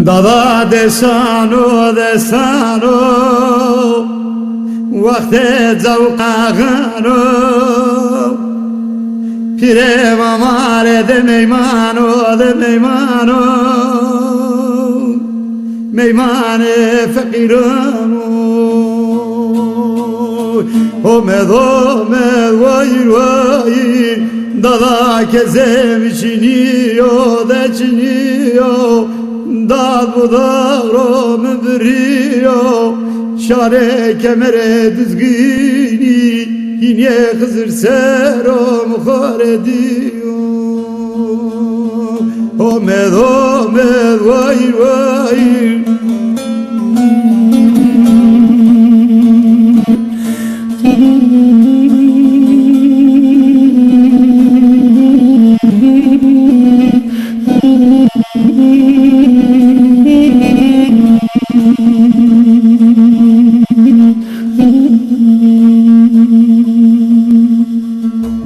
Dada desano وقت زوقاغانو پیره ماماره ده میمانو میمان فقیرانو اومد وای دادا که زمچینیو دچینیو داد budağ رو مبریو şare kemere düzgünü yine kızır serom khar ediyor omed vay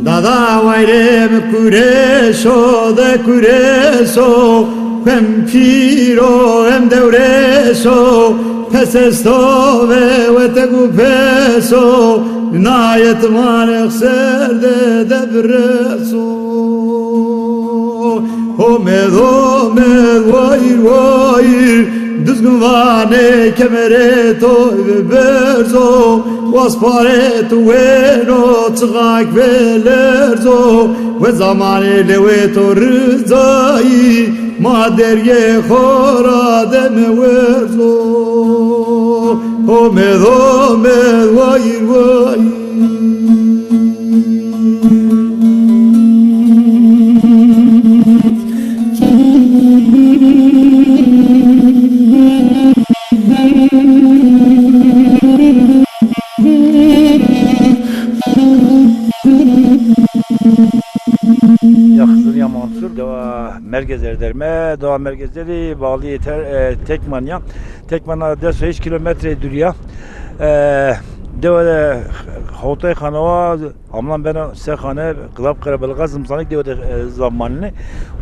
Dada vayrem kureşo de kureşo hem piro hem devreşo pesesto ve tegu peso nayet manek serde debreso omed vay düzgün vane kemere toy berzo waspare tu no tzak velerzo ve zamane lewe to rzai maderye khora dem werzo omed vay Yakızır Mansur deva merkezleri derme deva merkezleri bağlı yeter Tekmanya Tekmanya da 5 kilometre duruyor deva Hatay Kanava amlan bana sehane Kılap Karabelga zımsanık deva zamanını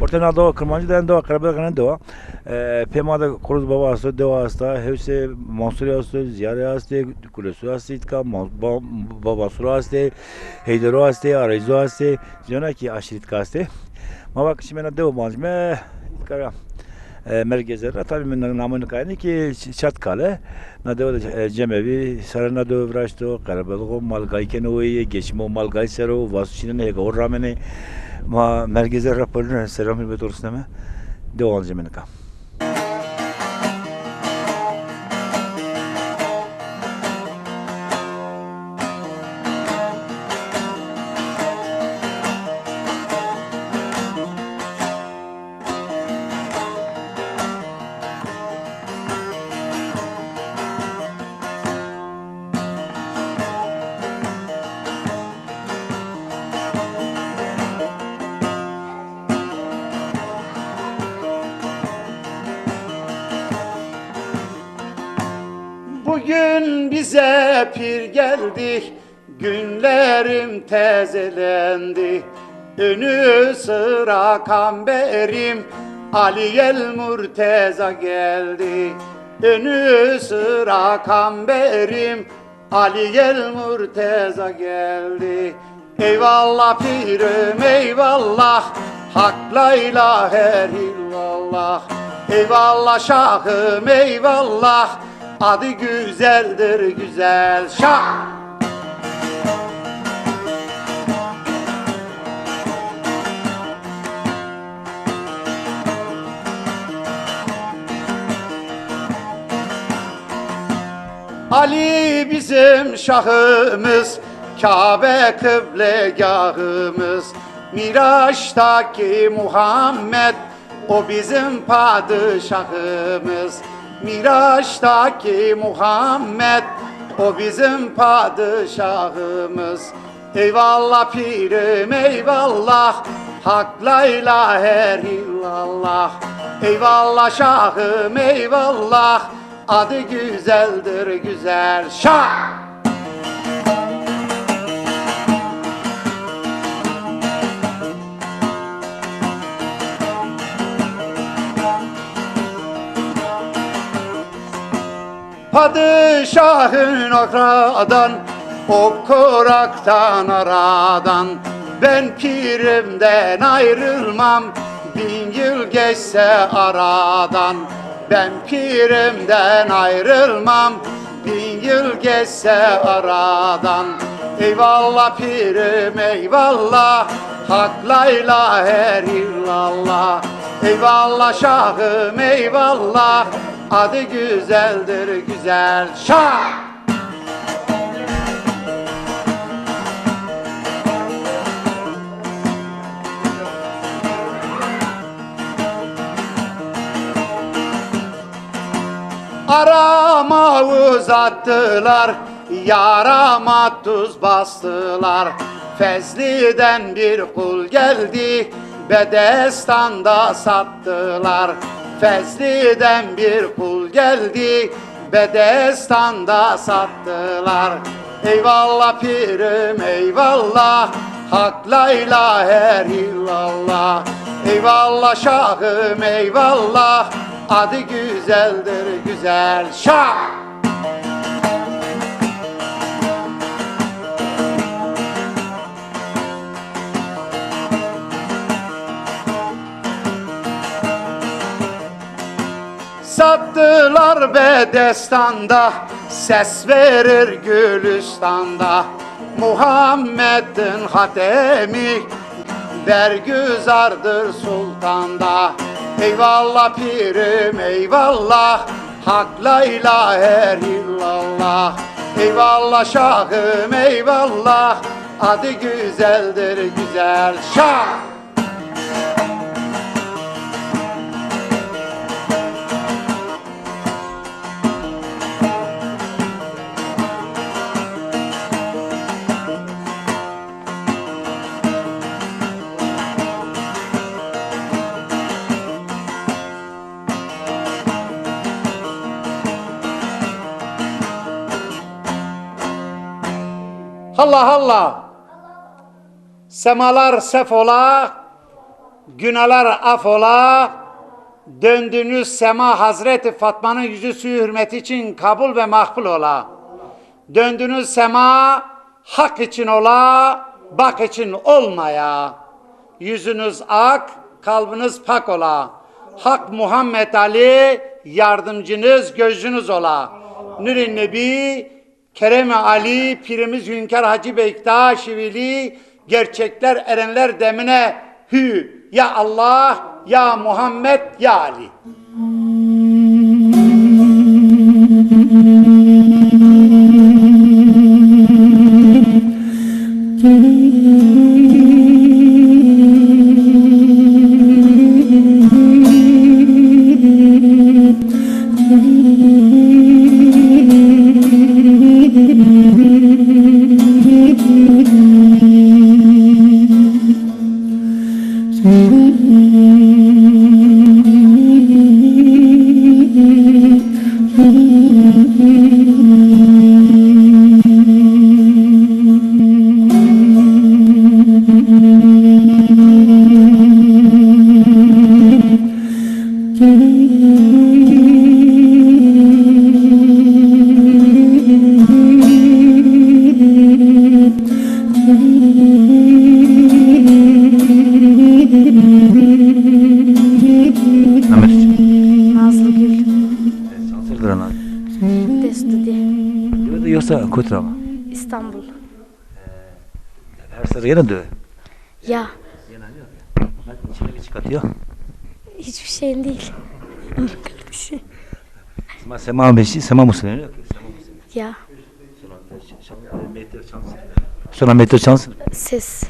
ortaya deva Kırmancı deva Karabelga'nın deva Pemada Koruz Baba hasta deva hasta hepsi Mansur hasta Ziyare hasta Kulesu hasta itka Baba Sura hasta Heydero hasta Arayzo hasta Ziyana ki aşirit hasta Ma bak şimdi ben deva malzeme itka merkezler tabii ben namını kayını ki Çatkale na deva cemevi sarana deva vraşto Karabelgo malgay kenoyi geçmo malgay sero vasuşinin hega orramene ma merkezler raporunu selam hürmet olsun ama deva malzemeni ka Bugün bize pir geldi, günlerim tezelendi. Önü sıra kamberim, Ali el Murteza geldi. Önü sıra kamberim, Ali el Murteza geldi. Eyvallah pirim eyvallah, Hak la ilahe illallah. Eyvallah şahım eyvallah, adı güzeldir güzel şah. Ali bizim şahımız, Kabe kıblegahımız. Miraç'taki Muhammed, o bizim padişahımız. Miraç'taki Muhammed, o bizim padişahımız. Eyvallah pirim eyvallah, Hak la ilahe illallah. Eyvallah şahım eyvallah, adı güzeldir güzel şah. Padişahın okradan, o koraktan aradan. Ben pirimden ayrılmam, 1000 yıl geçse aradan. Ben pirimden ayrılmam, 1000 yıl geçse aradan. Eyvallah pirim eyvallah, Hak la ilahe illallah. Eyvallah şahım eyvallah, adı güzeldir güzel şah. Arama uzattılar, yarama tuz bastılar. Fezli'den bir kul geldi, Bedestan'da sattılar. Fezli'den bir kul geldi, Bedestan'da sattılar. Eyvallah pirim eyvallah, Hak la ilahe illallah. Eyvallah şahım eyvallah, adı güzeldir güzel şah. Sattılar Bedestan'da, ses verir Gülistan'da. Muhammed'in hatemi, bergüzardır sultanda. Eyvallah pirim eyvallah, Hak la ilahe illallah. Eyvallah şahım eyvallah, adı güzeldir güzel şah. Allah Allah. Semalar sefola, günahlar afola. Döndünüz sema Hazreti Fatma'nın yüzü suyu hürmeti için kabul ve makbul ola. Döndünüz sema hak için ola, bak için olmaya. Yüzünüz ak, kalbiniz pak ola. Hak Muhammed Ali yardımcınız, gözünüz ola. Nuri Nebi Kerem Ali, Pirimiz Hünkar Hacı Bektaş Veli, gerçekler erenler demine hü, ya Allah, ya Muhammed, ya Ali. Yoksa Kotra mı? İstanbul. Her sene yine de. Ya İçine bir çıkartıyor. hiçbir şeyin değil. Sema beşi, Sema Musul'un. Ya Sonra Mehter Şans. ses.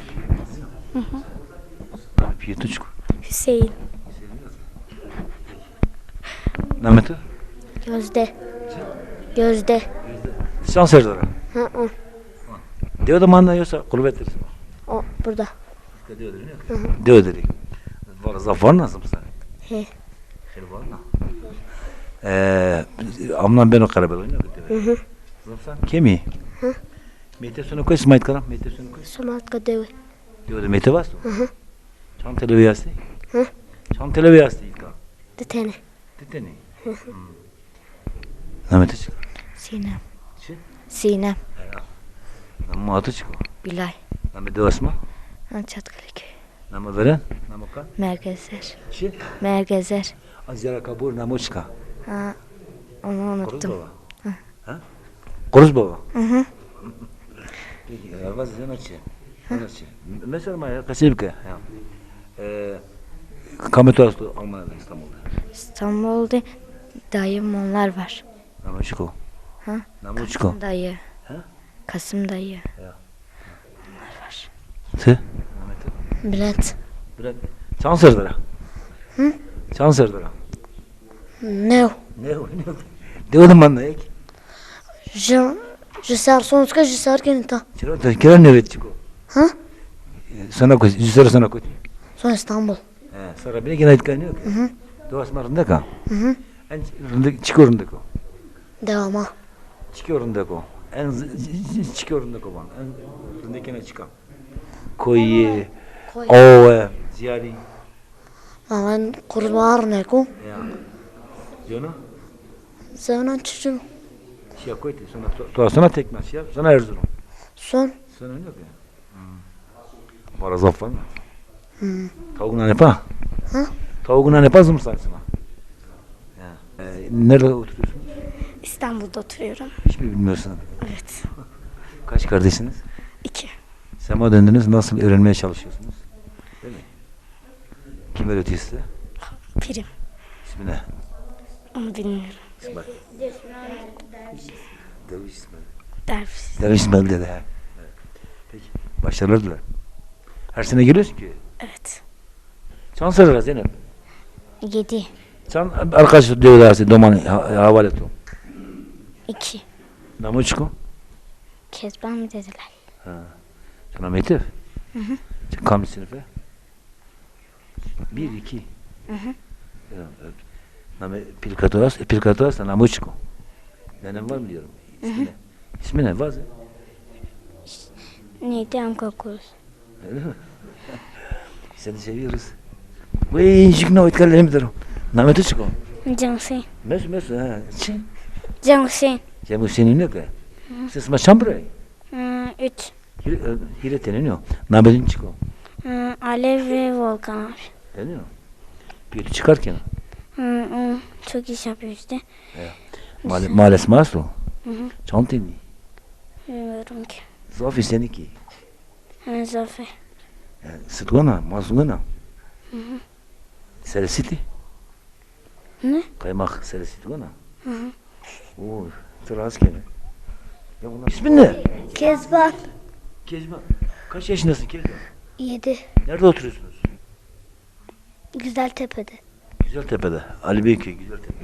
Piyetuçku. Hüseyin. Mehmet. Gözde. Gözde. Şans Serdar. Hı hı. Diyor da manda yoksa kulübettir. O burada. Diyor dedi. Var zafar nasıl sen? He. Şey var na. Amnan ben o karabel oynadı. Hı. Zafsan kemi. Hı. Mehter sonu koy smait karam. Mehter sonu koy. Somat kadevi. Diyor da Mehter var. Hı. Çam televiyası. Hı. Çam televiyası ilk. Detene. Deteni. Mehmet çık. Sinem. Çi? Sinem. Nama atı çıkıyor. Bilay. Nama devasma. Çatkaleköy. Nama veren. Nama kan. Mergezer. Çi? Mergezer. Azara kabur nama çıka. Ha, onu Koruz unuttum. baba. Ha? Koruz baba. Hı. Peki, avaz zanaçı. Zanaçı. Mesela maya kasibke. Kamet oldu Almanya'da, İstanbul'da. İstanbul'da dayım onlar var. Nama çıkıyor. Ha? Nama çıkıyor. Kasım dayı. Ha? Kasım dayı. Tı? Bülent. Bırak. Çan Serdar'a. Hı? Çan Serdar'a. Ne o? Ne o? Dedim ben de. Je sar sonska je sar kenita. Kira ne vet çıkıyor? Ha? Sana koy. Yüzleri sana koy. Son İstanbul. Sonra bile gene etken yok. Doğas marında ka. En çıkıyor rında ko. Devama. Çıkıyor rında ko. En çıkıyor rında ko ban. En rında kene çıkan. Koy. O ziyari. Ben kurbar ne ko? Ya. Jona. Sevnen çocuğum. Şey koydu. Sonra sana tekmez ya. Sana Erzurum. Son. Sana yok ya. Para zafan. Tavuğuna ne pa? Ha? Tavuğuna ne pazım sana? Ya. Nerede oturuyorsunuz? İstanbul'da oturuyorum. Hiç mi bilmiyorsun? Evet. Kaç kardeşsiniz? 2. Sema döndünüz. Nasıl öğrenmeye çalışıyorsunuz? Değil mi? Kim öğretiyor size? Pirim. İsmi ne? Onu bilmiyorum. İsmail. Derviş İsmail. Derviş. Derviş İsmail dedi. Evet. Peki. Başarılar dilerim. Her sene geliyorsun ki. Evet. Çan sarıra Zeynep. 7. Çan arkadaş diyorlar size doman havale et o. 2. Namı çıkıyor. Kezban mı dediler? Sana Metif. Kam sınıfı? 1, 2. Namı Pilkatoras da namı çıkıyor. Benim var mı diyorum. İsmi ne? İsmi ne? Var mı? Neydi Amkakuruz? Öyle mi? Seni seviyoruz. Vay jigna oytkallerim derim. Namı çıkıyor. Cansin. Mes ha. Çin. Cansin. Cem Hüseyin'in ne ki? Siz ma şambray. 3. Hiretenin yok. Namı çıkıyor. Alev ve Volkan abi. Değil mi? Bir çıkarken. Çok iş yapıyor işte. Maalesef masum. Çantini. Bilmiyorum ki. Zafi seninki. Zafer. Sıtkana, mazlumana. Seresiti. Ne? Kaymak seresiti bana. Oo, tıraz kene. Ya bunlar ismin ne? Kezban. Kezban. Kaç yaşındasın Kezban? 7. Nerede oturuyorsunuz? Güzeltepe'de. Güzeltepe'de. Ali Beyköy Güzeltepe.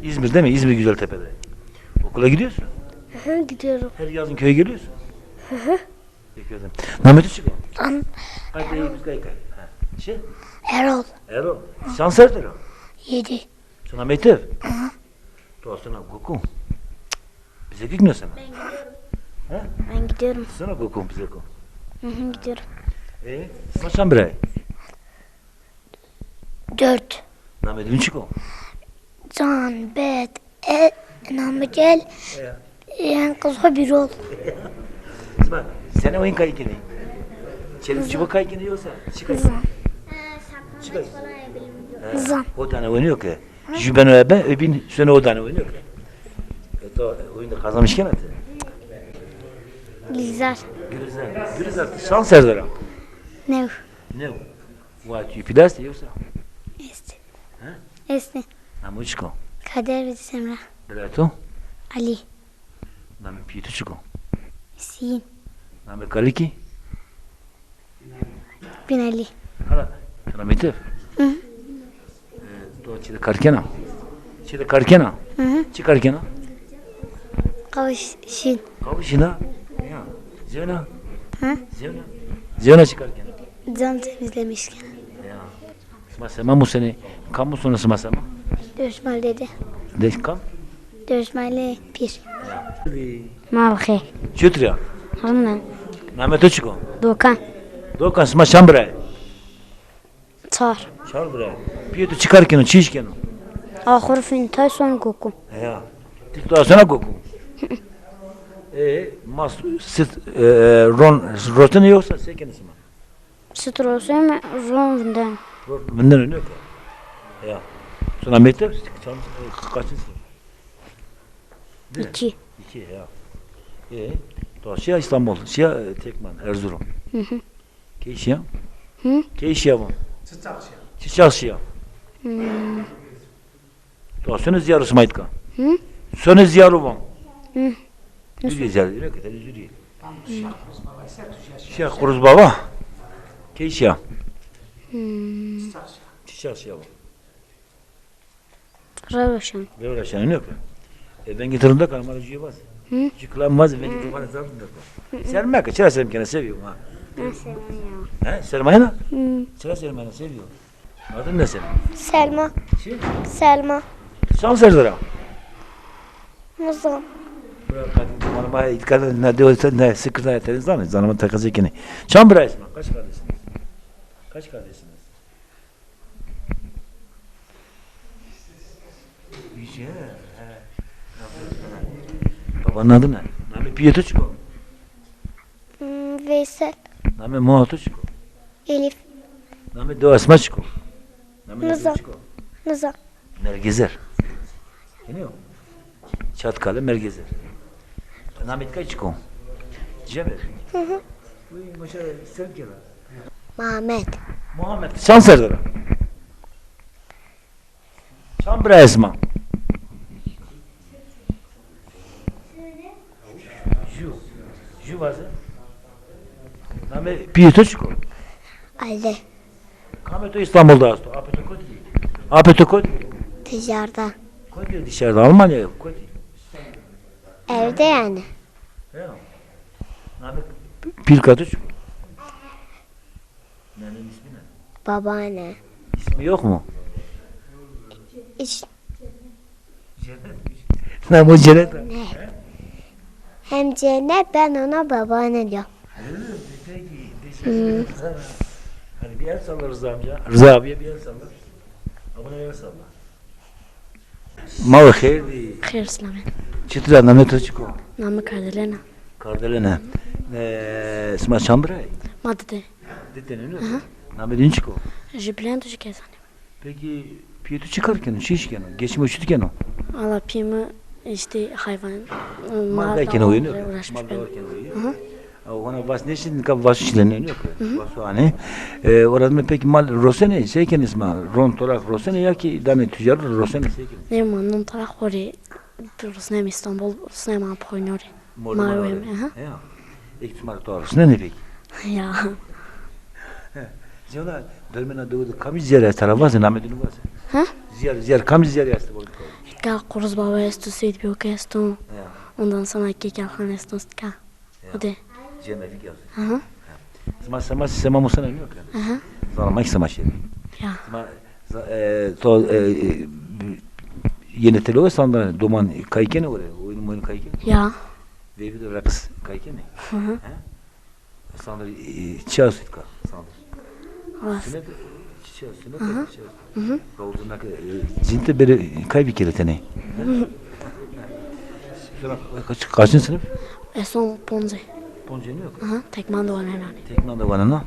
İzmir değil mi? İzmir Güzeltepe'de. Okula gidiyorsun. Gidiyorum. Her yazın köye geliyorsun. Peki o zaman. Mehmet'i çıkıyor. Hadi biz kay. Şey? Erol. Erol. Şanserdir o. 7. Sana Metev. Doğasına Goku. Bize gitmiyorsun. Ben gidiyorum. Sana Goku bize Goku. Gidiyorum. Saçan bre. 4. Mehmet'in çıkıyor. Can, bet, namıcel. Yani kızı bir ol. Bak, sen oyun kaykını. Çelik çubuk kaykını yoksa çıkay. Çıkay. Zan. O tane oynuyor ki. Jüben öbin sonra o tane oynuyor ki. To oyunda kazanmışken atı. Gülizar. Gülizar şans erdara. Ne? Ne o? Vay pidas yoksa. Esti. Ha? Esti. Namu çıkıyor. Kader ve Semra. Belato. Ali. Namu pitu çıkıyor. Sin. Namu kaliki. Bin Ali. Hala. Sana Metev. To çide karkena. Çide karkena. Çıkarkena. Kavuşin. Kavuşina. Ya. Zevna. Zevna çıkarken. Can temizlemişken. Ya. Smasema bu sene. Kamu sonu smasema. Dövüşmal dedi. Deş kam. Dövüşmalı bir. Mavhe. Çütriya. Hanım. Nameto çıko. Dokan. Dokan sma şambra. Çar. Şambra. Piyetu çıkarken çişken. Ahır fin tay son koku. Ya. Tikto asana koku. Mas Roten yoksa sekenisi mi? Strosem Ron'dan. Bundan önce yok. Ya. Sonra mektep kaçıncı sınıf? 2. 2 ya. Şia İstanbul, Şia Tekman, Erzurum. Keyşia? Keyşia mı? Çiçak Şia. Sonra ziyarı Smaytka. Sonra ziyarı var. Zürüye ziyarı, yok ya, zürüye. Şia Kuruz Baba. Keyşia. Çiçak Şia var. Ravaşan. Ne uğraşan yok ya. Ben getirdim de kalmadı cüye baz. Çıkılamaz ben getirdim bana zardım da. Sermek, çıra sermekene seviyorum ha. Ben sevmiyorum. He, sermayana? Çıra sermayana seviyorum. Adın ne senin? Selma. Şey? Selma. Şans Erdara. Muzam. Bırak hadi bana bayağı dikkat edin. Ne diyorsa ne sıkıntı hayatınız var mı? Zanıma takacak yine. Çambıra ismi. Kaç kardeşsiniz? Kaç kardeşsiniz? Güzel. Babanın adı ne? Nami Piyetuçko. Veysel. Nami Muhatuçko. Elif. Nami Doğasmaçko. Nami Nizam. Nezuçko. Nizam. Mergezer. Biliyor musun? Çatkalı Mergezer. Nami Tkaçko. Cemil. Bu maşa sevgiler. Mehmet. Muhammed. Şans Erdara. Çambıra Esma. Ju varsa. Nami Piyetuçko. Ali. Kameto İstanbul'da hasta. Apetokot. Apetokot. Dışarıda. Koy dışarıda Almanya. Koy. Evde yani. Ya. Nami Pirkatuçko. Nenin ismi ne? Babaanne. İsmi yok mu? İş, Ne bu cennet? hem cennet ben ona babaanne diyorum. Hani bir el salla Rıza amca. Rıza abiye bir el salla. Abone el salla. Mal hayırlı. Hayır Slamen. Çıtıra Nami Toçko. Namı Kardelena. Kardelena. Sma Çambıra. Madde. Dedene ne? Nami Dinçko. Jiblen tuşu kesan. Peki piyetu çıkarken, şişken, geçme uçurken o. Allah pimi işte hayvan. Maldayken oynuyor. Uğraşmış ben. Maldayken oynuyor. Ona bas ne şimdi kap bas işlerine yok. Bas hani. Orada peki mal Rosene şeyken ismi. Ron torak Rosene ya ki dane tüccar Rosene şeyken. Ne manın taraf hori. Rusnem İstanbul, Rusnem Apoynori. Marvem. Ya. İktismar torak. Ne peki? Ya. Ziyona dölmena doğdu kamis ziyare tarafası namedini var. Ha? Ziyar kamis ziyare yastı bu. Ka Kuruz Baba estu seyit bir okestu. Ya. Ondan sonra Kekalhan estu ska. Hadi. Cennetik yazdı. Aha. Sema musana yok yani. Aha. Zalamak sema şey. Ya. To yeni telo sandan doman kayken oraya. Oyun kayken. Ya. David Raks kayken. Hı hı. Sandan çağsıtka sandan. Was. Sine çağsıtka. Rozundak cinte beri kay bir kere tane. Kaçıncı sınıf? Son Ponze. Ponce yok. Aha. Tekman doğan herhalde. Tekman da bana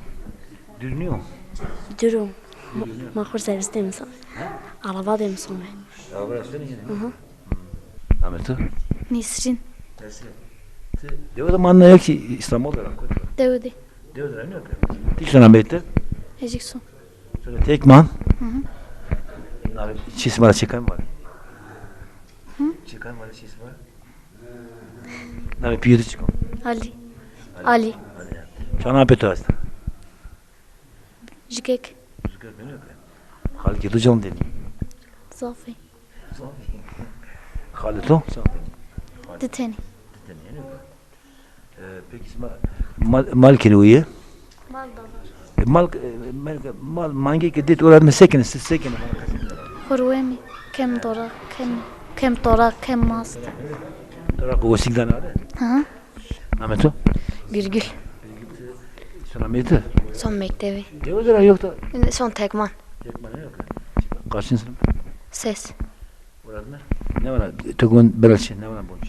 dürünüyor. Durum. Mahkur serviste mi son? Araba değil mi son? Araba rastlanı yine. Ahmet'e? Nisrin. Deva da manna yok ki İstanbul'da. Devdi. Deva da ne yok. Dikşen Ahmet'te. Ejikson. Sonra Tekman. Abi çizmara çıkan var. Çıkan var çizmara. Abi piyade çıkan. Ali. Ali. Çana Ahmet'e hasta. Jikek. Rüzgar beni yok. Halk yedi can dedi. Zafi. Halit o. Deteni. Peki mal kere uyu. Mal da var. Mal mangi ke dit oran mesekin sekin. Horvemi. Kem dora. Kem dora. Kem mast. Tora ko sigdan ada. Ha? Ahmet o. Virgül. Sonra Ahmet'e. Son mektebi. Deva da yok da. Son tekman. Tekman yok. Kaçıncı sınıf? Ses. Orada ne var? Tökün belçi ne var bunun?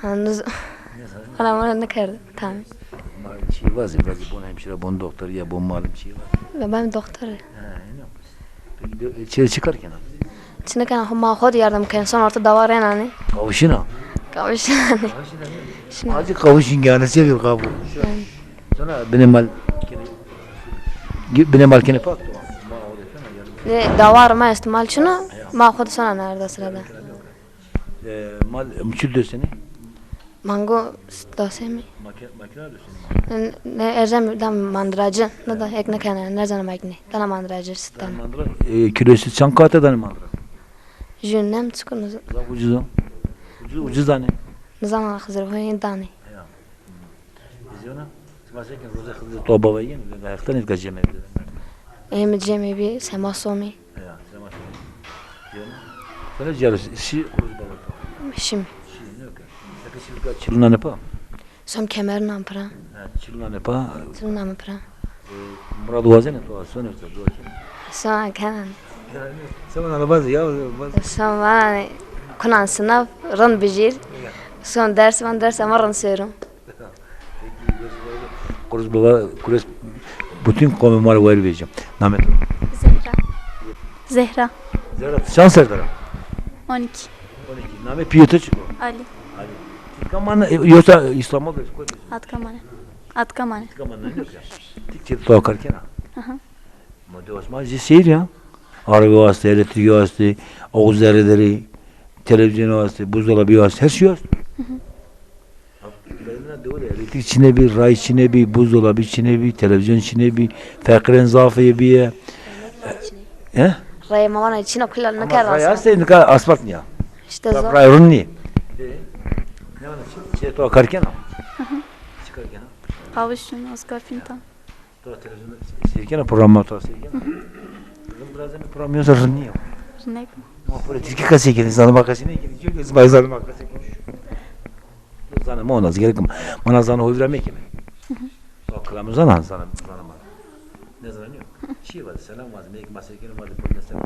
Henüz bana ne kadar tamam. Malum şey var, bazı bunu hemşire, bunu doktor ya, bunu malum şey var. Ve ben doktor. Peki içeri çıkarken Şimdi kan huma khod yardım kan son orta dava renani. kavuşun ha. Kavuşani. Şimdi Hadi kavuşun yani seviyor kavu. Sonra benim mal kene pak. ne dava ma istimal şunu ma khod sana nerede sırada. Mal mçül döseni. Mango dosemi. Makine döseni. Ne erzem dam mandracı. Ne da ek ne kan ne zaman makine. Dana mandracı sitten. Mandıra kilosu çankatadan mandıra. Jünnem çıkınız. Ucuz. Ucuz tane. Ne zaman hazır hoyin dani. Vizyona. Smaşeken roza kızı toba vayen ve ayaktan ilgaceme bir. Em cemi bir semasomi. Ya, semaş. Sana jarısı şi kuruz baba. Şimdi. Şi ne yok. Sakın çılına ne pa? Som kemer nam pra. Çılına ne pa? Som nam pra. Murad Vazen to sonra to. Som kanan. Zaman alabaz ya. Som bana kunan sınav rın bijir. Son ders ama rın serum. Kuruz baba kuruz bütün komemar var vereceğim. Namet. Zehra. Zehra. Zehra şans serdara. 12. 12. Namet piyota çıkıyor. Ali. Kaman yoksa İslam'a göre koy. Atkamane. Atkamane. Kaman ne yok ya. Tikçe tokarken ha. Mode Osman şehir ya. Araba vasıtası, elektrik vasıtası, Oğuz dereleri, televizyon vasıtası, buzdolabı vasıtası, her şey vasıtası. Elektrik içine bir, ray içine bir, buzdolabı içine bir, televizyon içine bir, fakren zafıya bir. Raya mavana için okular ne Ama kadar ray rasa. hastaydı, ne kadar asfalt ne ya? İşte zor. Ray rın niye? Ne var ne? Şey tokarken ha. Çıkarken ha. Kavuşun Oscar Fintan. Sonra televizyonda seyirken ha, programı sonra seyirken ha. Biraz da bir program yoksa rın niye? Rnek. Ama politik kasaya gelin, zanı makasına gelin. Çünkü zbay zanı makasına gelin. Zanı mı ona gerek mi? Bana zanı hoyvramek mi? Akılımı zanı zanı mı? Ne zanı yok? Şey var, selam var, meyik masayken var, böyle selam.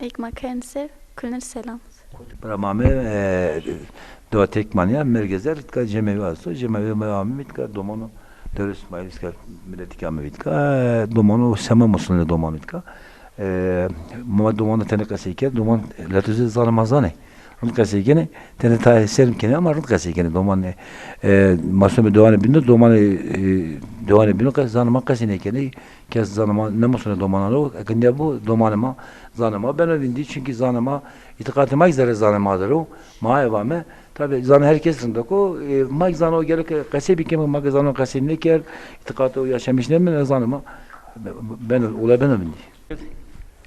İlk maken sev. Külner selam. Pramame doğa tekmanya mergezer ka cemevi asto cemevi mevami mitka domano Döres İsmailiska milletika mevitka domano sema muslune domano mitka mama domano teneka seyke domon latüze zanamazane rınt kaseykene tene ta serim kene ama rınt kaseykene doman masome doğane binde domane doğane binde ka zanama kasine kene kes zanama ne muslune domano akınca bu domanema zanama ben övindi çünkü zanama itikatıma izlere zanamadır o ma evame tabi zan herkesin de ko mag zan o gerek kasebi keme mag zan o kasine ker itikatı o yaşamış ne mi zanama ben ola ben övindi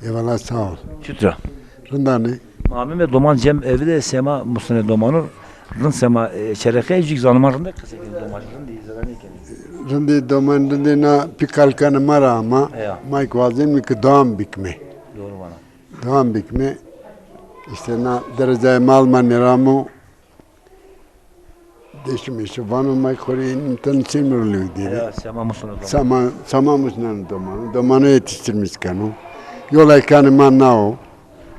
Eyvallah sağ ol. Şütra Rındani. Mame doman cem evde sema musune domanı rın sema şereke cik zanama rında kasebe doman rın diye zarane kene Rındi doman rındi na pikalkanı mara ama Ya. Mike vazin mi ki doğan bikme. doğru bana Doğan bikme. İşte na derece malma neramu deşmiş. Vanu Mike koreyin tanışır mı diye. ya sema musune doman Samamış nan domanı. Domanı yetiştirmiş kanu. Yola kanı manna o.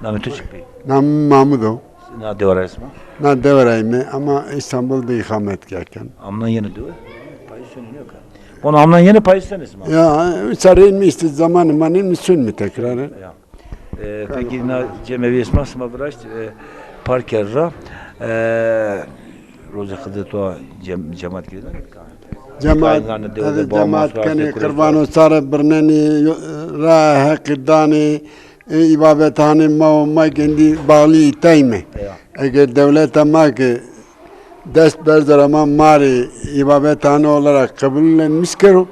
Name Tüçük Bey Nam Mahmudo. na devara isma Na devrayme ama İstanbul'da ikamet gelken. amnan yeni diyor payısını yok ha onu amnan yeni payısını isma Ya sarayın mı işte zamanı manın mı sün mü tekrar? ya peki na cemevi isma sma bıraşt parkerra roza kıdı to cemaat gibi Cemaat kani kurbanı sarı birneni ra hakkıdani ibadethane ma kendi bağlı tayme. Eğer devlet ama ki dest berzarama mari ibadethane olarak kabullenmiş kero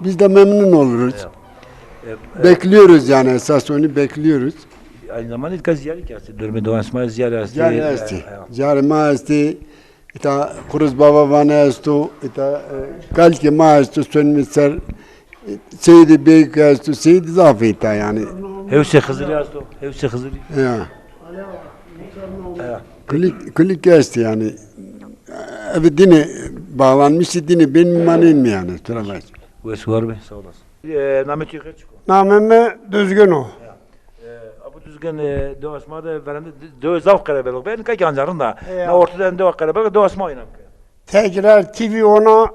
biz de memnun oluruz. Bekliyoruz yani esas onu bekliyoruz. aynı zamanda ilk ziyaret yaptı. Dörme Doğan İsmail ziyaret Cari esti. Cari ma esti. İta Kuruz Baba vana estu. İta kalki ma estu sönmüşser. Seydi Beyk estu. Seydi zafi ita yani. Hevse Hızır yazdı. Hevse Hızır. Ya. Kulik esti yani. Evet dine bağlanmış dine benim manin mi yani? Turamaz. Ve Suvar Bey sağ olasın. Namet Yüker çıkıyor. Nameme düzgün o. Abu düzgün doğasma da verende döv zav karabelik ben kay yancarın da. Ya. Ne ortadan döv karabelik doğasma oynam. Tekrar TV ona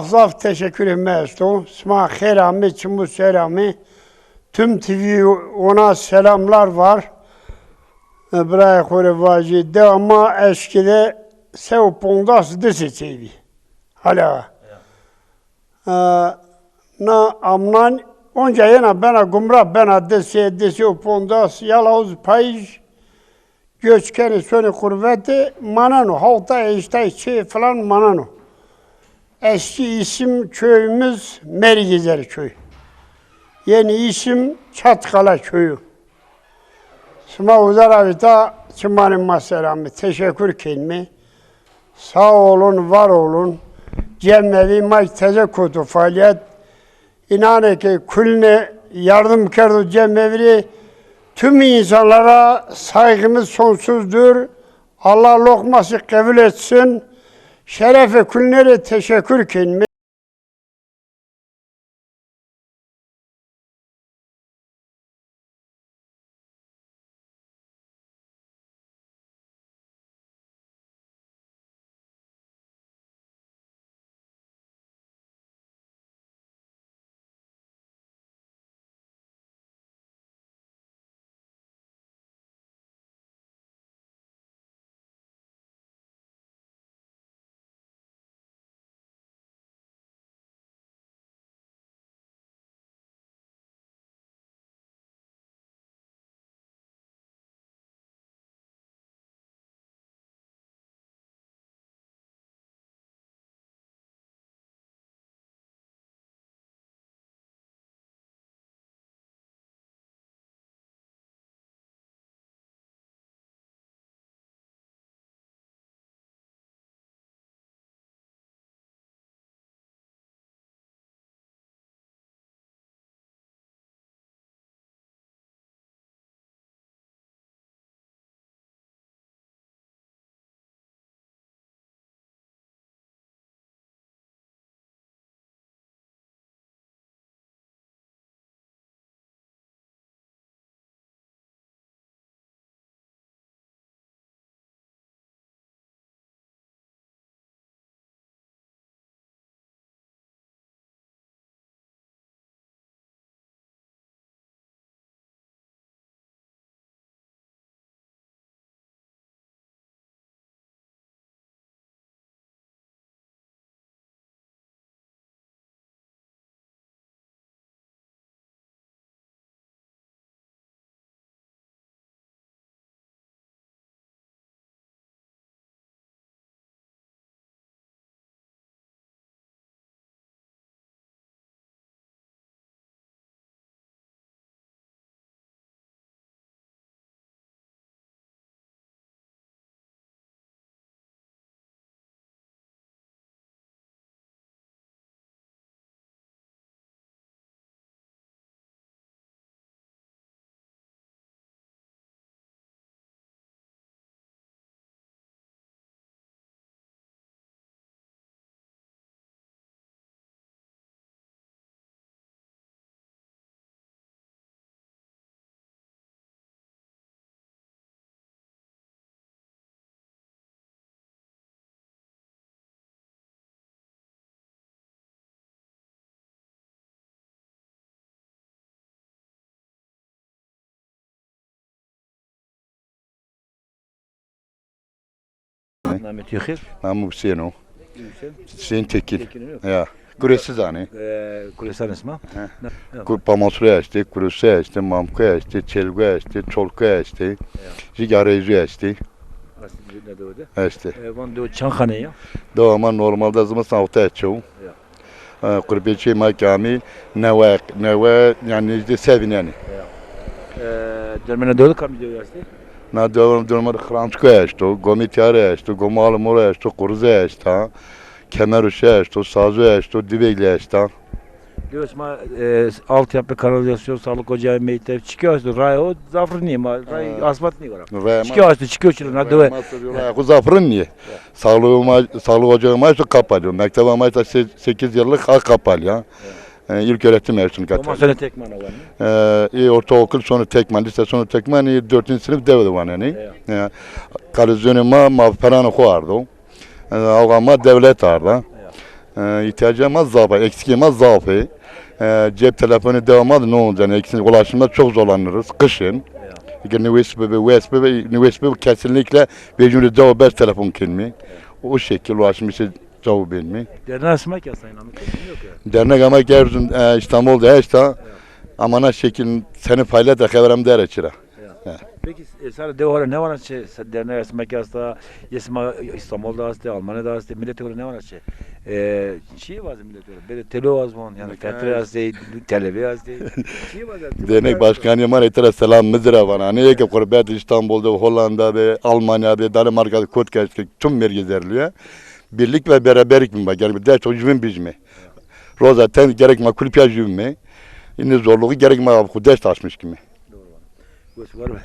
zaf teşekkür etmezdim. Sma herami, çimu selamı. Tüm TV ona selamlar var. Buraya kore vacide ama eskide sev pondas desi TV. Hala. Na amnan onca yana bana gumrah bana desi o pondas yalavuz payış göçkeni sonu kurveti manano halta işte şey falan manano. Eski isim köyümüz Merigezer köy. Yeni isim Çatkala köyü. Sma uzar avita çımanın maselamı teşekkür kelime. Sağ olun, var olun. Cemnevi maç teze kutu faaliyet. İnanın ki külüne yardım kerdu cemnevi tüm insanlara saygımız sonsuzdur. Allah lokması kabul etsin. Şerefe külünlere teşekkür kelime. Mehmet Yıkır. Namı Hüseyin'o. Hüseyin. Hüseyin Tekin. Tekin'in yok. Ya. Kuresiz hani. Kulesan ismi. Pamasura işte, Kurese işte, Mamka işte, Çelga işte, Çolka işte. Jigareju işte. Ne de öyle? İşte. Van diyor Çankane ya. Doğama normalde zaman savta açıyor. Kurbeçi makami neve yani işte sevin yani. Dermene dövdü kam diyor işte. Na devam durmadı Krançka işte, Gomitare işte, Gomalı Mora işte, Kurze işte, Kemeruşe işte, Sazı işte, Dibegle işte. Diyoruz ma altyapı kanalizasyon sağlık ocağı mektep çıkıyor işte ray o zafrın niye ma ray asfalt niye var. Çıkıyor işte çıkıyor çılın hadi ve. Kuzafrın niye? Sağlık ocağı işte kapalı. Mektep ama işte 8 yıllık kapalı ya. İlk öğretim mezunu Ama Katar. sonra tekman var. Ortaokul sonu tekman, lise sonu tekman, 4. sınıf devdi var yani. Kalızyonuma mağfiranı koyardı. Ağama devlet arda. İhtiyacıma zaafı, eksikime zaafı. Cep telefonu devamlı ne olacak? Eksik ulaşımda çok zorlanırız kışın. Üniversite kesinlikle bir cümle cevap ver telefon kelime. O şekilde ulaşım için cevap vermiyor. Derneğe asmak ya sayın Ahmet. Yok ya. Dernek ama gerzun İstanbul'da işte amana şekil seni payla da haberim der açıra. Peki sana devara ne var şey derneğe asmak yasta yesma İstanbul'da hasta Almanya'da hasta millete göre ne var şey şey var millete göre böyle telo az mı yani fetre hasta televizyon hasta şey var Dernek başkanı Yaman Etere selam mızra bana. Ne ki kurbet İstanbul'da Hollanda'da Almanya'da Danimarka'da Kotkaç'ta tüm merkezlerliyor. Birlik ve beraberlik mi var? Yani der çok cüvün biz mi? Roza ten gerek ma kulüpya cüvün mi? Yine zorluğu gerek ma kudeş taşmış gibi. var mı?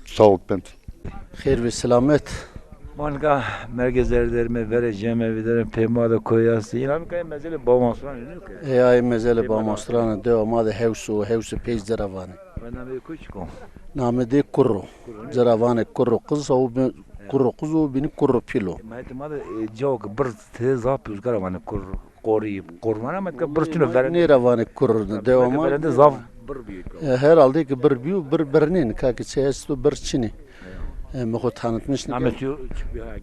Sağ ol ben. Hayır ve selamet. Manka merkezlerime vereceğim evlerin pemada koyası. İnan ki mesela babamsıran ne ki? Ay mezele bağmastırana devamlı hevsu pej zeravanı. Ben de küçüküm. Namede kurru. Zeravanı kurru kız o kurru kız o beni kurru pilo. Mahtemada çok bir tez yapıyoruz garavanı koruyup korumana ama bir tane veren. Ne ravanı kurru devamlı. Veren de zaf bir büyük. Herhalde ki bir büyük bir bernin kaki çeşitli bir çini. Mekho tanıtmış.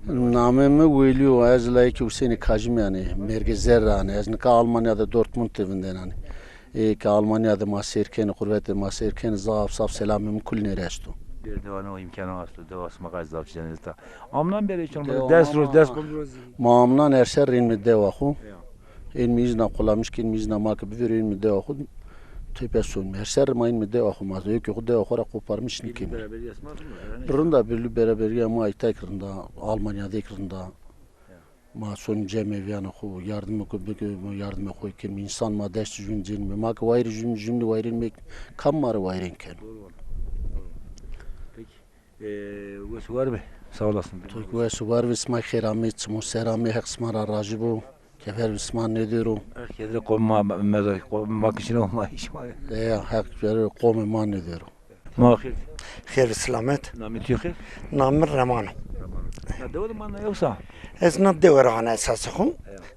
Namemi veliyor az layık Hüseyin Kacım yani merkezler yani az ne Almanya'da Dortmund evinden yani. Ki Almanya'da maserken kuvveti maserken zaaf saf selamım kulne resto. Bir devana o imkanı var. Devası magazin cenizde. Amnan beri için ders konduruyoruz. Mamnan erser ilmi devahu. İlmi izna kulamış ki ilmi izna mak bir ilmi devahu. Tepesün erser ma ilmi devahu ma yok yok devahu ra koparmış nikim. Rında birli beraber ya ma itakrında Almanya'da ikrında. Ma son cemeviyana ku yardım koy ki insan ma ders cümcin mi mak vayr cümle vayrin kam mar vayrin ken. Peki. Var mı? Sağ olasın. Toy var ve isma keramet mu serami haksmara rajibu kefer isman ne diyorum. Herkese komma mezar komma kişinin olma iş var. Hak verir komi man ne diyorum. Mahir. Hayır ve selamet. Namit yok. Namir Raman. Ne dedim bana yoksa? Ez ne devrana esasım.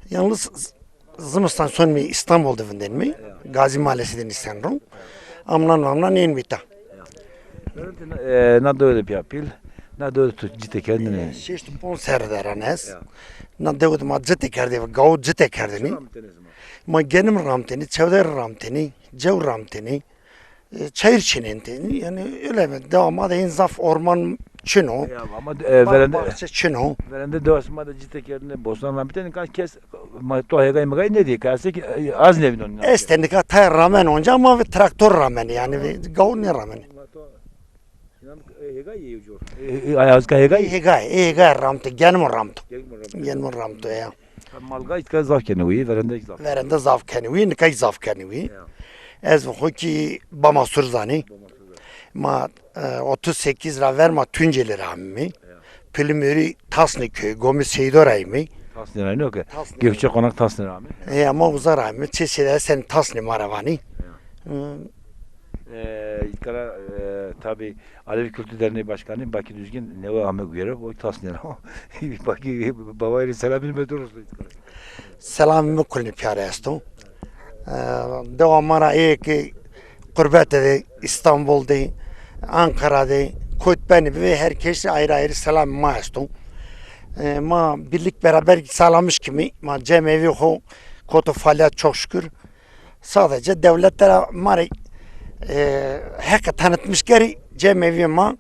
Yalnız Zimistan son mi İstanbul devinden mi? Gazi Mahallesi'den istendim. Amnan en bita. Ne dedim yapil? Ne dedim ciddi kendine? Şişt pon serderanes. Ne dedim ciddi kerdi ve gav ciddi kerdini. Ma genim ramteni, çevder ramteni, cev ramteni, çayır çinenteni. Yani öyle mi? Devamlı da zaf orman çino. Ama verende çino. Verende devasma da ciddi kendine Bosna ramteni kaç kez ma to hegay magay ne diye kalsa ki az ne bilon. Estenika tay ramen onca ama ve traktör ramen yani gav ne ramen. Hegay yiyor. Ayaz ka hegay. Hegay ramte genim ramte ya. Malga itka zaf kenevi verende zaf. Verende zaf kenevi ne kay zaf kenevi. Ez bu ki bama surzani. Ma 38 lira verma Tunceli rahmi. Pülümürü Tasni köy Gomi Seydorayı mı? Tasni rahmi yok. Gökçe konak Tasni rahmi. Ama uzar rahmi. Çeşitler sen Tasni maravani. İlkara tabi Alevi Kültür Derneği Başkanı Baki Düzgün ne var Ahmet Güyer'e o Tasni rahmi. Baki babayla selamını bedururuz. Selamımı kulüni piyare estum. Devamara iyi ki Kurbet'te İstanbul'da, Ankara'da, Kutbeni ve herkese ayrı selam maestum. Ma birlik beraber sağlamış kimi, ma cemevi ho kotu faaliyet çok şükür. Sadece devletlere mari hak tanıtmış geri cemevi ma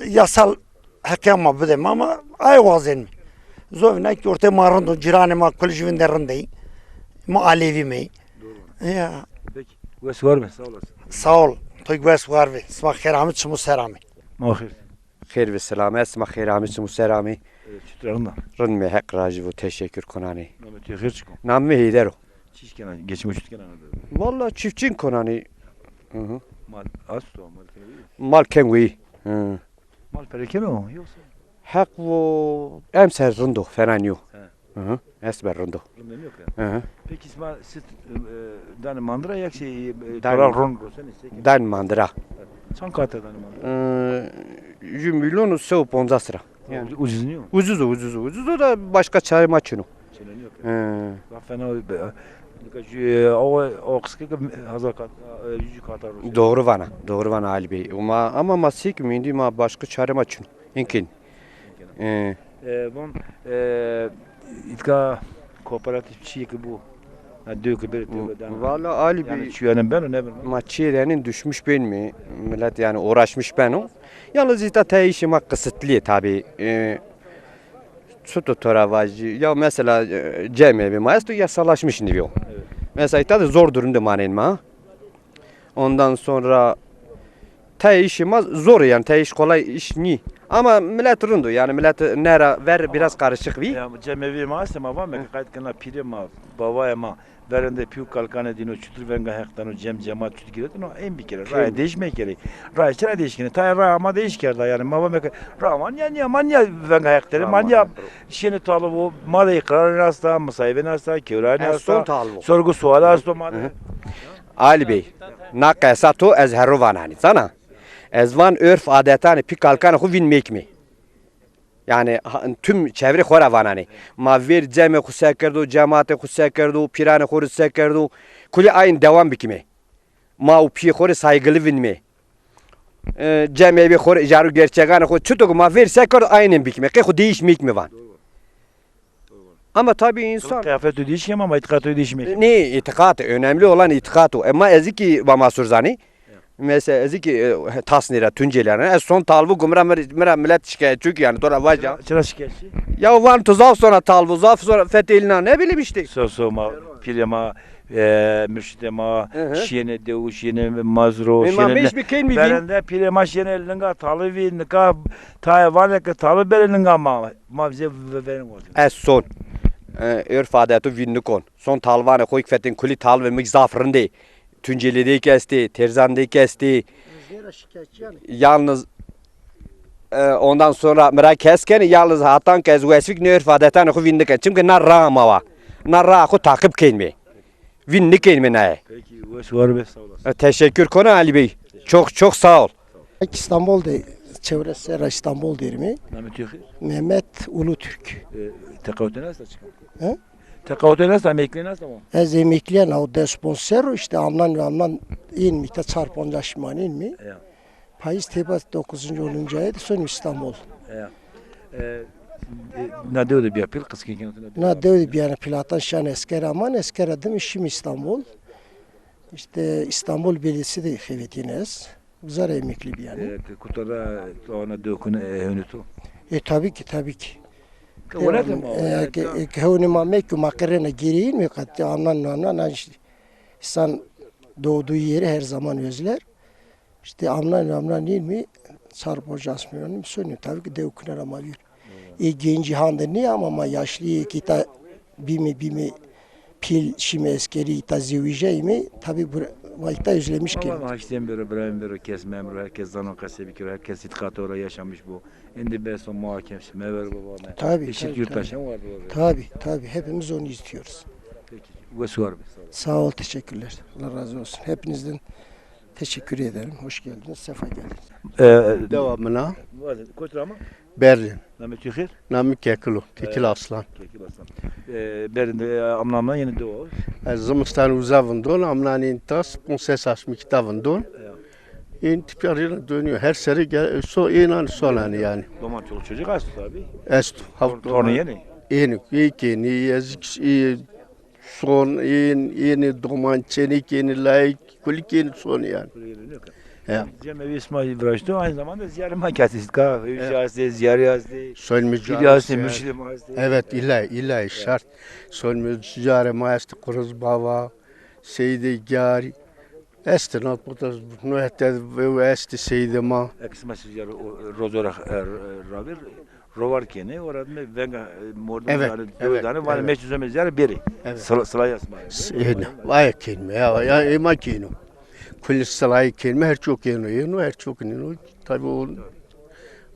yasal hak ama bu dem ama ay vazen. Zovna ki orta marando cirane ma kolejin derinde. Ma Alevi mi? Ya. Peki. Ve var mı? Sağ olasın. Sağ ol. Toy güves var ve sma keramet çmu serami. Mahir. Hayır ve selamet sma keramet çmu serami. Çıtrağında. Rınme hak racivu teşekkür konani. Namet yakır çıkın. Namme hidero. Çişken geçmiş çıkan anladı. Vallahi çiftçin konani. Mal asto mal Mal kenwi. Mal pereken o yoksa. Hak bu emser rındo fenanyo. Hı hı. Esmer rondo. Bilmem yok Hı ya. hı. Peki İsmail siz dani mandıra yak şey Dan- torak ron rosen istek. Dan mandıra. Çan kata dani mandıra. 100 milyon sev ponza sıra. Yani ucuzunu. Ucuz da başka çare maçını. Çelen yok. Hı. Bak fena o kıskı hazır kat yüzü kata rosen. Doğru vana Ali Bey. Ama masik mindi ma başka çare maçını. İmkin. Bon itka kooperatif şey ki bu. Ha diyor ki bir Valla Ali Bey. yani çüyenim ben ne ben. Maçiye'nin düşmüş ben mi? Millet yani uğraşmış ben o. Yalnız işte değişime kısıtlı tabi. Tutu toravajı. Ya mesela cemevi maestro yasalaşmış niyo. Evet. Mesela işte zor durumda manenma. Ondan sonra değişime zor yani değiş kolay iş ni. Ama millet rundu yani millet nere ver biraz karışık bir. Ya cemevi maestro ma var mı? Kayıt kana pire ma baba ma. Verende piu kalkane dino çutur venga hektan o cemaat çutur girdin o en bir kere. Raya değişmek gerek. Raya çene değişkine. Tay raya ama değişkerda yani ma mek raman ya manya venga hektari manya şeni talı bu mada ikrar hasta musayiben hasta kevran hasta sorgu sual hasta ma. Ali Bey nakasa to ez herovanani sana. Ezvan örf adetani pi kalkane hu vinmek mi? Yani tüm çevre xora vanani. Ma ver ceme xusa kerdu, cemaate xusa kerdu, pirane xusa kerdu. Kuli aynı devam bikime. Ma u pi xore saygılı vinme. Ceme bi xore jaru gerçekane xo çutuk ma ver sekerd aynı bikime. Ki xo değişmek mi van? Ama tabii insan Kıyafet ödeyişim ama itikat ödeyişmek. ne itikat önemli olan itikat o. Ama eziki bama surzani. Mesela eziki tasnira tüncelerine son talbu gumra millet şikayet çünkü yani sonra vaca. Çıra şikayetçi. Ya van tuzaf sonra talbu zaf sonra fetilina ne bileyim işte. Sosoma, pirema, mürşidema, şiyene devu, şiyene mazro, şiyene. Berende pirema şiyene linga talıvi nika tayvan ka talı berelinga ma bize verin oldu. Es son örf adeti vinnukon. Son talvane koyuk fetin kuli talve migzafrinde. Tunceli'de kesti, Terzan'da kesti. Yalnız ondan sonra merak kesken yalnız hatan kez vesvik ne örf adetten o vindik. Çünkü narra mava. Narra ko takip kelme. Vindik kelme ne? Peki var be sağ olasın. Teşekkür konu Ali Bey. Çok sağ ol. İstanbul'da çevresi İstanbul derimi. Mehmet Ulutürk. Tekavüte nasıl çıkıyor? He? Tekavüte nasıl emekli nasıl mı? Ez emekliyen o de sponsor işte amlan in mi te çarpınca şiman in mi? Payız tebat 9. oluncaydı son İstanbul. Ne diyordu bir yapıl kız ki? Ne diyordu bir yani platan şan esker aman esker adım işim İstanbul. İşte İstanbul Belediyesi de hevdiniz. Güzel emekli bir yani. Kurtara ona dökün yönetu. Tabii ki. Öğretim o. Kevnima mekü makarena gireyim mi kat amlan insan doğduğu yeri her zaman özler. İşte amlan değil mi çarpacağız mı söylüyor. Tabii ki devküner ama bir. Genci handa ne ama yaşlı kita bimi pil şime eskeri ita zivije mi tabii bu vakta özlemiş ki. Ama haçten beri kesmem herkes zanı kasebikir herkes itikatı oraya yaşamış bu. Şimdi ben son muhakemesi mever babam. Tabii. Yurttaşım vardı orada. Tabii hepimiz onu istiyoruz. Peki. Ve var mı? Sağ ol teşekkürler. Allah razı olsun. Hepinizden teşekkür ederim. Hoş geldiniz. Sefa geldiniz. Devamına Koçra mı? Berlin. Namı Tükhir? Namı Kekilo. Tekil Aslan. Berlin'de amlamla yeni doğu. Zımıstan uzavındon, amlanin tas, ponsesas miktavındon. İn tipyarıyla dönüyor. Her seri so inan solan yani. Doman çocuk açtı tabii. Estu. Torunu yeni. Yeni yazık son yeni doman çenik yeni layık kulik yeni son yani. Cemevi İsmail İbrahim'de aynı zamanda ziyare makasist ka hücası ziyare yazdı. Solmücü müşlim evet ilahi şart. Solmücü ziyare maestri kuruz baba seydi gari. Este not putas no este este seydi ma. Eksmesi ziyare rozora rabir rovar kene orada venga mordum yani var meşhur ziyare biri. Sıla yazma. Vay kelime ya emakino. Kulis salayı kelime her çok yeni her çok yeni tabii o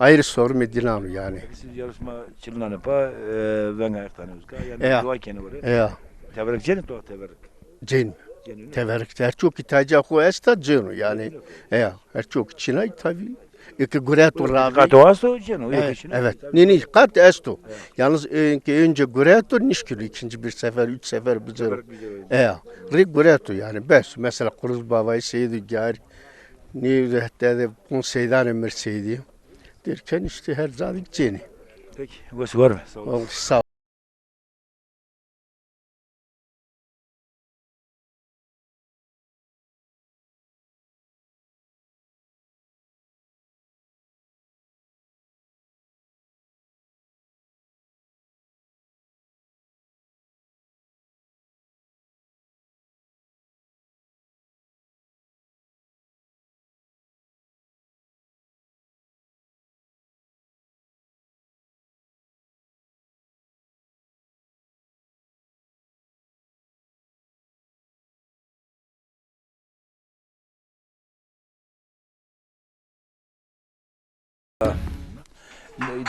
ayrı soru medinanu yani. Siz yarışma çılınanı pa ben ayaktan özga. Yani Ya. dua kene var. Ya. Teberrük cennet dua teberrük. Cin. Teverik her çok ihtiyaca koyesta cinu yani. Ya her çok içine tabii. İki gureto ravi. Katoğasto cenu. Evet. Nini kat esto. Yalnız önce gureto nişkili ikinci bir sefer, üç sefer bize. Ya. Rik gureto yani bes. Mesela Kuruz Baba'yı seydi gari. Ni de konseydan emir seydi. Derken işte her zadik cini. Peki. Bu var mı? Sağ ol.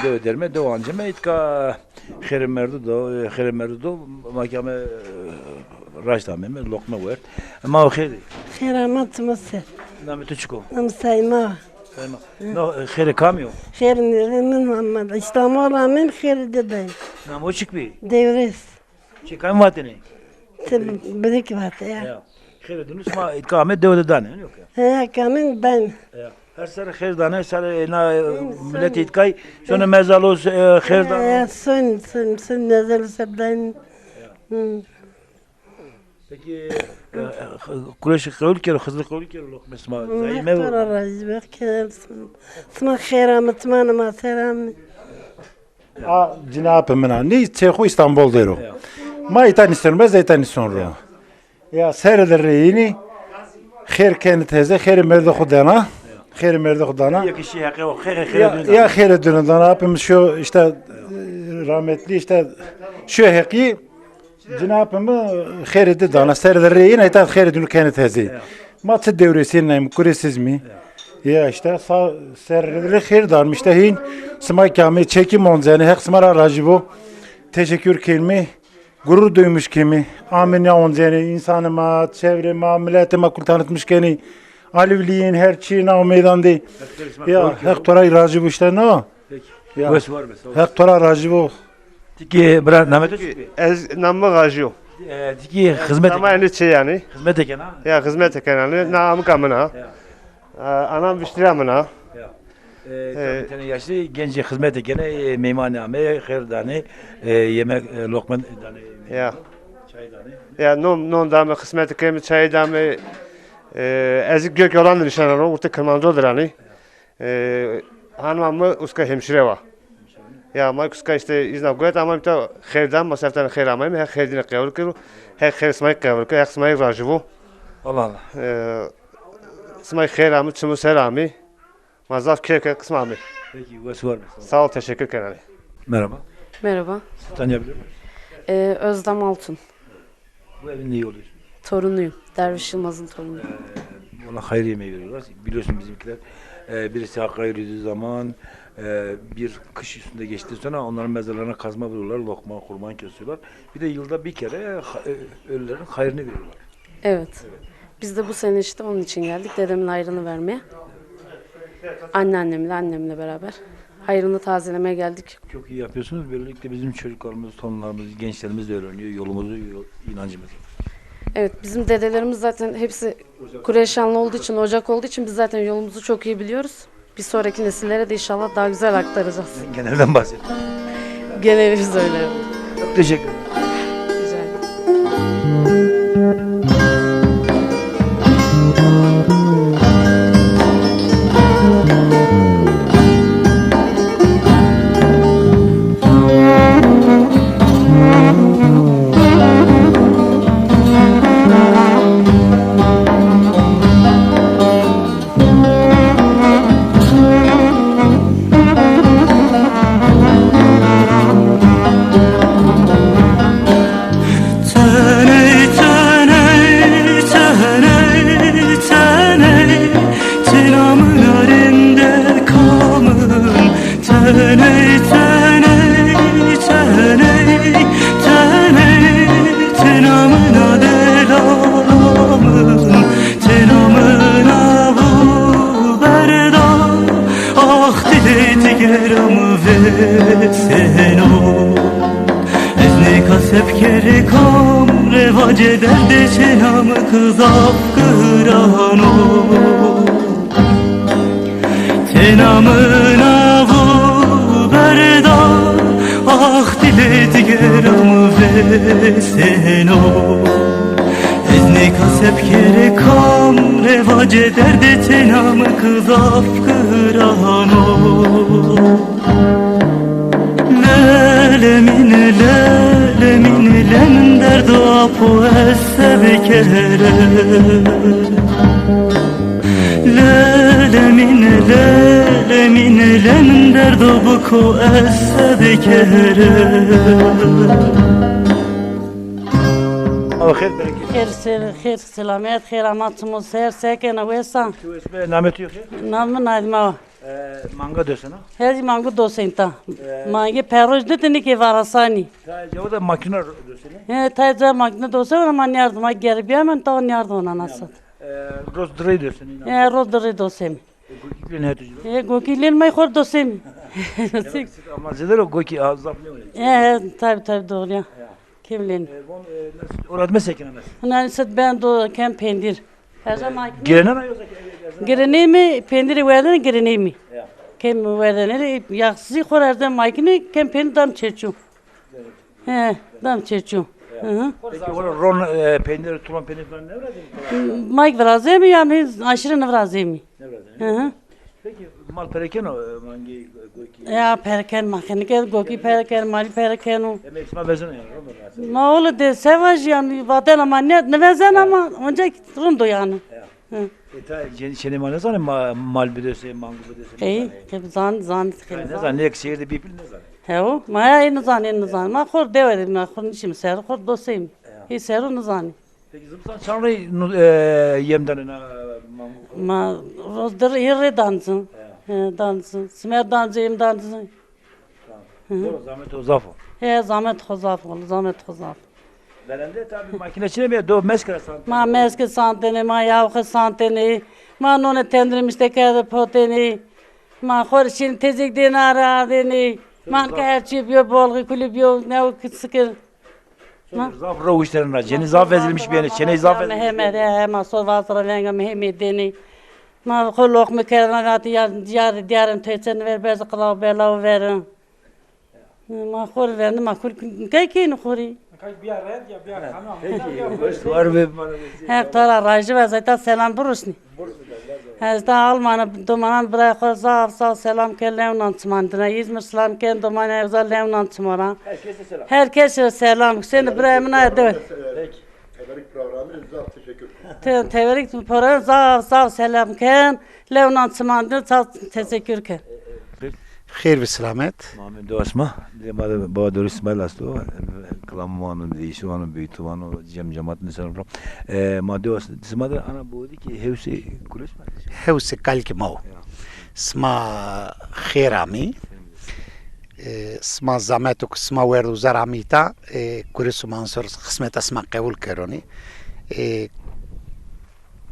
Döv derme döv ancama itka xermerdu do mahkeme raştameme lokma var. Ama o xer. Xeramat mısır. Namet uçko. Namsayma. No xer kamyo. Xer nirimin Muhammed. İstanbul amin xer dedeyim. Nam uçuk bi. Devres. Çekam vatene. Birik vatı ya. Xer dunus ma itka amet döv dane yok ya. Ha kamin ben. Her sene xer dane her na millet itkay sonra mezalos xer dane. Son nazar sabdan. Peki kureş kavul kere hızlı kavul kere lokma isma zayime. Tara razı kelam. Sma xeramat ma selam. Cenab-ı Mena, ne çeku İstanbul dero. Ma itaniston bez itaniston ro. Ya serder reyni. Khair kent heze, khair merdi khudana. Khair merdi khudana. Ya kişi hakkı o khair Ya khair dönünden hepimiz şu işte rahmetli işte şu hakkı Cenab-ı khair de dana serder reyni ita khair dönü kent heze. Ma tse devresinin kuresiz mi? Ya işte serder khair darmış işte hin smay kâme çekim onzani hak smara rajibo. Teşekkür kelime. Gurur duymuş kimi, amin ya onzeni, insanıma, çevreme, milletime kul tanıtmış keni, Alevliyin her şeyine o meydanda. Ya, hektora razı bu işte ne? Ya, hektora razı bu. Tiki, bırak, namet uçuk. Ez namı razı. Tiki, hizmet. Nama yani şey yani. Hizmet eken ha? Ya, hizmet eken yani, namı kamına. Anam biştiramına. Bir tane yaşlı genci hizmet ekene, meymaname, kherdane, yemek, lokma dane. Ya. Ya non dame hizmet eken, çay dame ezik gök yolan nişanı orta kırmancıdır hani. Hanımı uska hemşire var. Ya ma uska işte izna goyat ama bir de kherdan masaftan kher amayım her kherdine qabul kır. Her kher smay qabul kır, her smay rajibu. Allah Allah. Smay kher amı çumu selami. Mazaf keke kısmı. Peki, var mı? Sağ ol, teşekkür ederim. Merhaba. Merhaba. Tanıyabilir miyim? Özlem Altun. Bu evin neyi oluyor? Torunuyum. Derviş Yılmaz'ın torunuyum. Ona hayır yemeği veriyorlar. Biliyorsun bizimkiler. Birisi hakka yürüdüğü zaman bir kış üstünde geçtiği sonra onların mezarlarına kazma vuruyorlar, lokma, kurban kesiyorlar. Bir de yılda bir kere ölülerin hayrını veriyorlar. Evet. Biz de bu sene işte onun için geldik. Dedemin hayrını vermeye. Annemle beraber. Hayrını tazelemeye geldik. Çok iyi yapıyorsunuz. Böylelikle bizim çocuklarımız, torunlarımız, gençlerimiz de öğreniyor. Yolumuzu, inancımızı. Evet, bizim dedelerimiz zaten hepsi Kureyşanlı olduğu için, Ocak olduğu için biz zaten yolumuzu çok iyi biliyoruz. Bir sonraki nesillere de inşallah daha güzel aktaracağız. Genelden bahsediyorum. Genelimiz öyle. Çok teşekkür ederim. Rica ederim. revace derde çenamı kızap kırano Tenamın avu berda Ah dilet geramı ve seno Ezne kasep kere kam revace derde çenamı kızap kırano Lemin lemin derdo apo esse bekere Lemin derdo buko esse bekere خير سلامات خير عمات مصير ساكن ويسا شو اسمه نامت يو خير نام نادما مانگا دوسنا هذه مانگو دوسينتا مانگي پیروج دتني كي وارساني جو da makine دوسنا he tayca makine dosa ama yardıma geri bir hemen ta yardıma nasıl rozdre dosun he rozdre dosem gokilin hetici he gokilin may khor dosem ama zeder o goki azap ne öyle he tabi doğru ya kimlin orada mesekin ana nasıl ben do kem pendir her zaman girene mi yoksa girene mi pendiri verden girene mi kem verden yaksız khorardan makine kem pendir dam çeçu he dam çeçu Peki ron peynir, tulum peynir falan ne verdin? Mike vrazı mı yani aşırı ne vrazı mı? Ne verdin? Peki mal pereken o mangi goki? Ya pereken makine goki pereken mal pereken o. Emek isma bezene yani. Ma oğlu de sevaj yani vatan ama ne vezen ama önce rundo yani. Eta yeni mal ne zaman mal bedese mango bedese. İyi, zan. Ne zaman ne şehirde bir ne zaman? Hevo, maya ne zan. Ma khor deverim ma khor nişim ser khor dosayım. Hi seru ne zan. Peki zımsan çanrı yemden ma rozdır yere dansın. Dansın. Smer dansın dansın. Zahmet uzaf. Zahmet xozaf. Verende tabi makineçine mi do meskere sant. Ma meske santene ma yavkı santene. Ma none tendrim istekerde potene. Ma khor şin tezik dinara deni. Man ka her şey bir bolgu kulüp yok ne o sıkır. Zaf rovuşlarına ceni zaf ezilmiş bir yere. Çene zaf ezilmiş. Hemen sor vasıra venga mehmet deni. Ma kolok me kerana rat diyarın teçen ver bez qalav belav verin. Ma khor verdi ma kul kaykin khori. Hep tara rajı ve zaten selam burusni. Hazda Alman'a dumanan bırakır sağ selam ke levnan çmandına İzmir selam ke dumana evza levnan çmara. Herkese selam. Seni bırakmına de. Teverik programı teşekkür. Teverik programı sağ selam ke levnan çmandına teşekkür ke. خير بسلامات Muhammed Doğasma, baba Doğru İsmail Aslı, Kalamanın değişiğinin büyütüğünün cemaat insanlar. Madde olsun. Sımada ana bu dedi ki hevsi kuruş mu? هوس kalki mau. Sma خيرامي. Sma zametuk sma verdu zaramita. Kurisu mansur kısmet asma kabul keroni.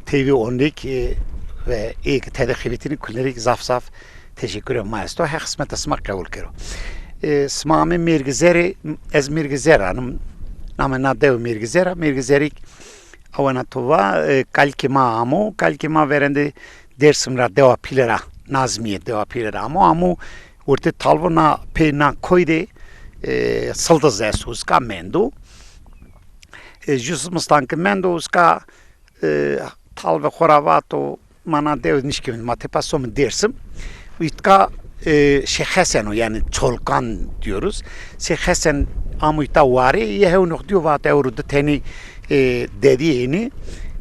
TV ondik ve ilk tedekibitini kullerik zaf. Teşekkür ederim maestro. Her kısmet asma kabul kero. Smamı mirgizeri, ez mirgizeri hanım. Namena dev mirgizera. Mirgizerik avana tova kalki ma verende dersimra deva pilera. Nazmiye deva pilera. Amu urte talvona pena koyde sıldız es uska mendo. Jusmustanke mendo uska talve khoravato mana dev nişkimin mate pasom dersim. İtka şehesen yani çolkan diyoruz. Şehesen amuyta vari yehe noktu va tevrudu teni dediğini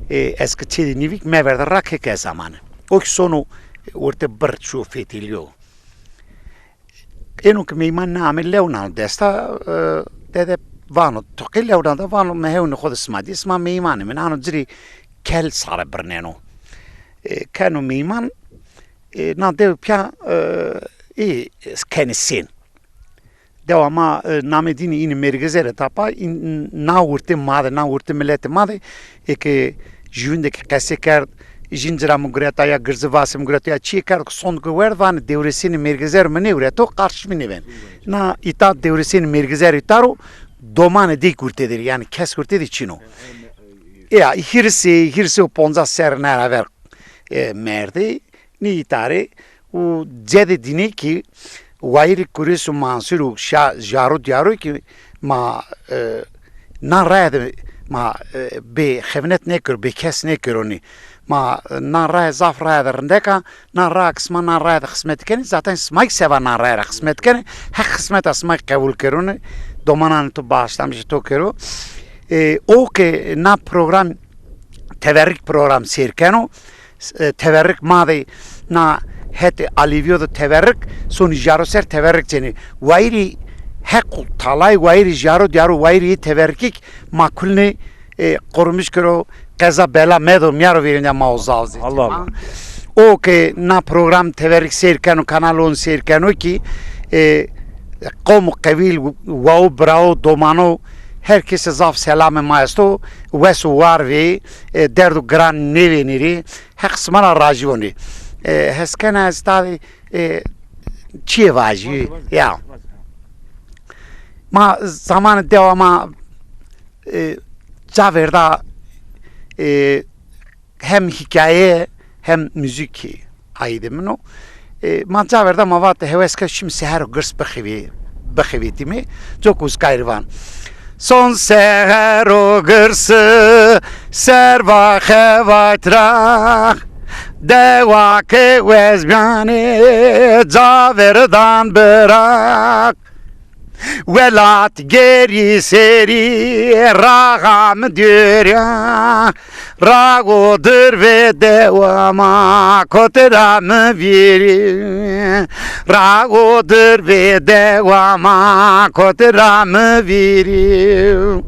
eski çedi nivik meverde rakeke zamanı. O sonu orta bir şu fetiliyor. Enuk meyman namel levnan desta dede vano toqil levnan da vano mehevnu khod smadi isma meyman men anu jiri kel sare berneno. Kanu meyman na dev pya kenisin. Devama namedini ini mergezere tapa na urte millete made ki jündeki kaseker jinjira mugreta ya gırzıvası mugreta ya çiğker son güver van devresini mergezer mene ureto karşı mene ben. Na ita devresini mergezer itaro domane di kurtedir yani kes kurtedir çino. Ya hirsi ponza ser neraver merdi ni tare u cedi dini ki Vayri kurisu mansuru jaro diaro ki ma nan rayde ma be xevnet nekir be kes nekir oni ma nan ray zaf rayde rindeka nan ray kısma nan rayde kısmet keni zaten smayk seva nan rayde kısmet keni hek kısmet asmayk kabul keroni domanan to başlamış to kero o ke na program teverrik program sirkeno teverrik madi na het alivio da teverrik son jaro ser teverrik ceni vayri hekul talay vayri jaro diaro vayri teverrik makulni korumuş kero kaza bela medo miaro verinja mauzavzi Allah Allah o ke na program teverrik sirkeno kanalon sirkeno ki قوم قبیل و براو دومانو herkese zaf selamı maesto ve suvar ve derdu gran neveniri hexmana rajivoni heskena stavi çiye vaji ya ma zaman devama caverda hem hikaye hem müzik aydımno ma caverda mavat heveska şimdi seher gırs bexivitimi çok uzkayırvan Son seher o gırsı serva xevatrak Deva ke vezbani caverdan bırak Velat geri seri rağam diyor ya Rağodur ve devama koteramı verir Rağodur ve devama koteramı verir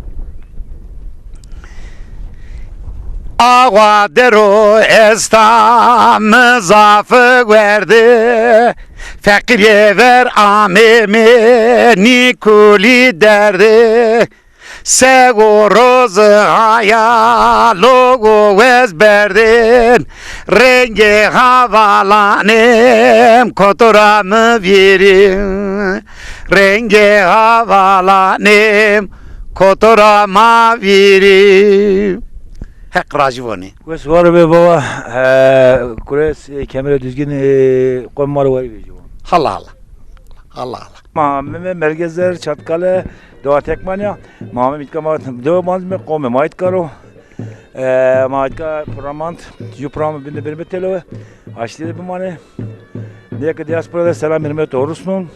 Ağa dero esta mızafı verdi Fakire ver ameme nikuli derdi Segoroz hayalogo vezberdin Renge havalanem kotoramı verin Renge havalanem kotorama verin Hek rajivoni. Kures var be baba. Kures kemere düzgün koymaları var be. Allah. Ma merkezler Çatkale doğa tekmanya. Ma mitkama doğa mazme kome mait karo. Maitka programant ju program binde bir betelo. Açtı bu mane. Diye ki diasporada selam vermeye doğrusun.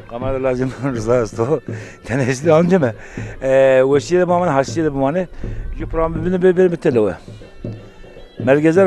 Kamera lazım rıza sto. Tenesli anca mı? Vesiyle bu mane hasiyede bu mane. Ju program binde bir betelo. Merkezler